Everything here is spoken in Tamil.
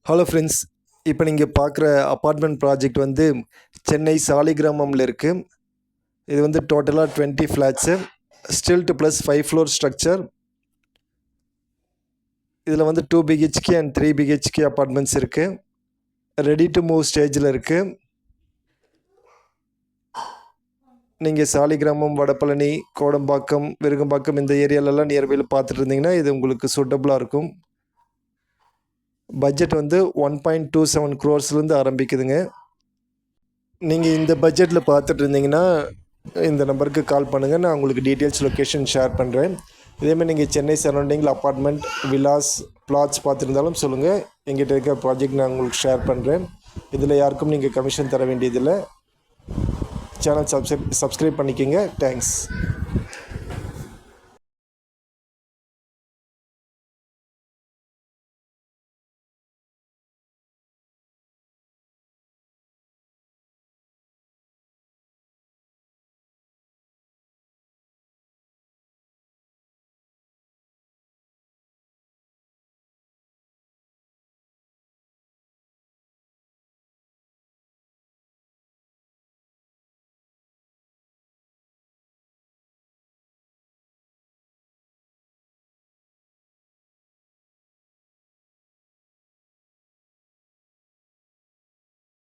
ஹலோ ஃப்ரெண்ட்ஸ், இப்போ நீங்கள் பார்க்குற அப்பார்ட்மெண்ட் ப்ராஜெக்ட் வந்து சென்னை சாலிகிராமமில் இருக்குது. இது வந்து டோட்டலாக 20 ஃப்ளாட்ஸு, ஸ்டில்ட் ப்ளஸ் 5 ஃப்ளோர் ஸ்ட்ரக்சர். இதில் வந்து 2 பிஹெச்கே அண்ட் 3 பிஹெச்கே அப்பார்ட்மெண்ட்ஸ் இருக்குது. ரெடி டு மூவ் ஸ்டேஜில் இருக்குது. நீங்கள் சாலிகிராமம், வடபழனி, கோடம்பாக்கம், விருகம்பாக்கம் இந்த ஏரியாலெல்லாம் நியர்பையில் பார்த்துட்டு இருந்தீங்கன்னா இது உங்களுக்கு சூட்டபுளாக இருக்கும். பட்ஜெட் வந்து 1.27 க்ரோர்ஸ்லேருந்து ஆரம்பிக்குதுங்க. நீங்கள் இந்த பட்ஜெட்டில் பார்த்துட்டு இருந்தீங்கன்னா இந்த நம்பருக்கு கால் பண்ணுங்கள். நான் உங்களுக்கு டீட்டெயில்ஸ் லொக்கேஷன் ஷேர் பண்ணுறேன். இதேமாதிரி நீங்கள் சென்னை சரௌண்டிங்கில் அப்பார்ட்மெண்ட், வில்லாஸ், பிளாட்ஸ் பார்த்துருந்தாலும் சொல்லுங்கள். எங்கிட்ட இருக்க ப்ராஜெக்ட் நான் உங்களுக்கு ஷேர் பண்ணுறேன். இதில் யாருக்கும் நீங்கள் கமிஷன் தர வேண்டியதில்லை. சேனல் சப்ஸ்கிரைப் பண்ணிக்கோங்க. தேங்க்ஸ்.